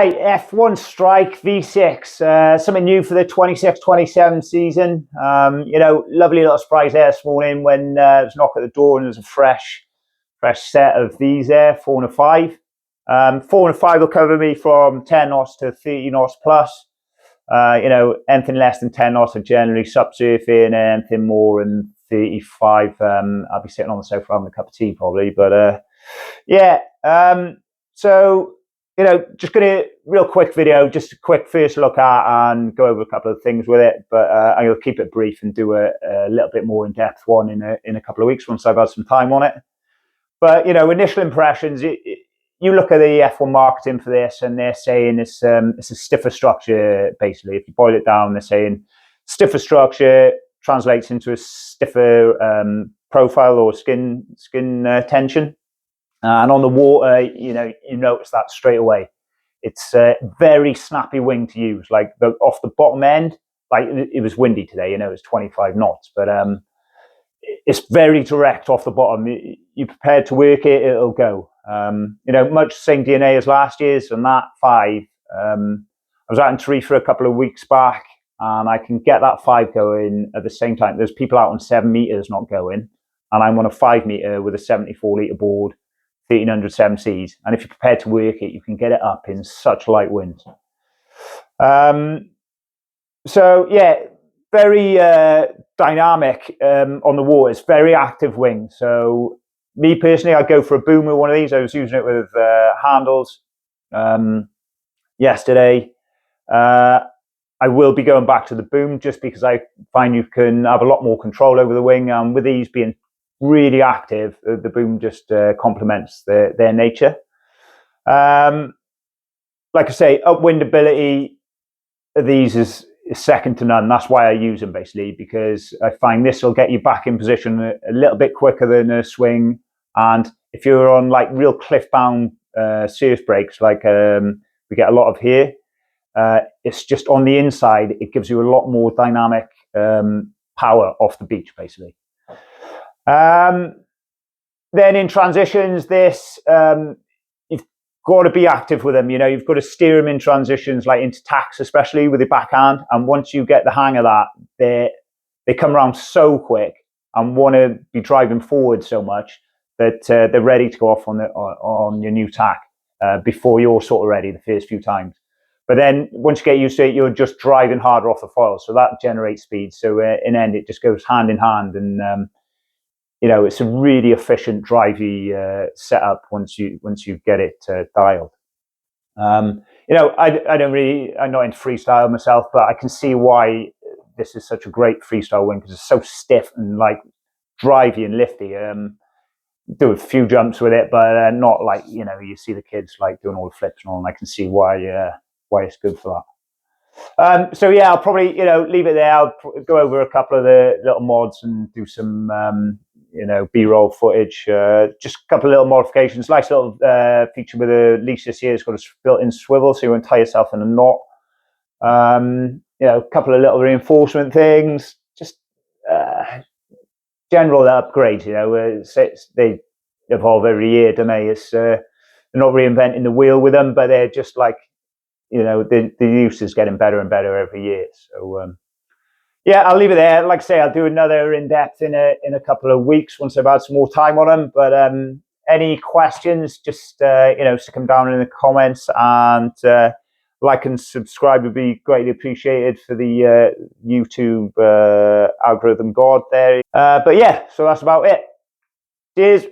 Right, F1 Strike V6, something new for the 26-27 season. Lovely little surprise there this morning when it was a knock at the door and there's a fresh set of these there, 4 and a 5. 4 and a 5 will cover me from 10 knots to 30 knots plus. Anything less than 10 knots are generally subsurfing, and anything more than 35, I'll be sitting on the sofa having a cup of tea probably. But just going to real quick video, just a quick first look at and go over a couple of things with it. But I'm going to keep it brief and do a little bit more in-depth one in a couple of weeks once I've had some time on it. But initial impressions. You look at the F1 marketing for this, and they're saying it's a stiffer structure. Basically, if you boil it down, they're saying stiffer structure translates into a stiffer profile or skin tension. And on the water, you notice that straight away. It's a very snappy wing to use. Like off the bottom end, like it was windy today. It was 25 knots, but it's very direct off the bottom. You're prepared to work it, it'll go. Much same DNA as last year's, and that 5. I was out in Tenerife for a couple of weeks back, and I can get that 5 going at the same time. There's people out on 7 meters not going, and I'm on a 5 meter with a 74 litre board. 1300 7Cs, and if you're prepared to work it, you can get it up in such light winds. Very dynamic on the water. It's very active wing. So me personally, I'd go for a boom with one of these. I was using it with handles yesterday. I will be going back to the boom just because I find you can have a lot more control over the wing, and with these being really active, the boom just complements their nature. Like I say, upwind ability of these is second to none. That's why I use them, basically, because I find this will get you back in position a little bit quicker than a swing. And if you're on like real cliff bound surf breaks, like we get a lot of here, it's just on the inside, it gives you a lot more dynamic power off the beach, basically. Then in transitions, this you've got to be active with them. You've got to steer them in transitions, like into tacks, especially with your backhand. And once you get the hang of that, they come around so quick and want to be driving forward so much that they're ready to go off on your new tack before you're sort of ready the first few times. But then once you get used to it, you're just driving harder off the foil, so that generates speed. So in end, it just goes hand in hand, and it's a really efficient drivey setup once you get it dialed. I'm not into freestyle myself, but I can see why this is such a great freestyle wing, because it's so stiff and like drivey and lifty. Do a few jumps with it, but not like you see the kids like doing all the flips and all, and I can see why it's good for that. I'll probably leave it there. I'll go over a couple of the little mods and do some B-roll footage, just a couple of little modifications. Nice little feature with the leash this year. It's got a built-in swivel, so you won't tie yourself in a knot. A couple of little reinforcement things, just general upgrades. They evolve every year, don't they? They're not reinventing the wheel with them, but they're just like the use is getting better and better every year. So I'll leave it there. Like I say, I'll do another in-depth in a couple of weeks once I've had some more time on them. But any questions, just stick them down in the comments, and like and subscribe would be greatly appreciated for the YouTube algorithm god there. So that's about it. Cheers.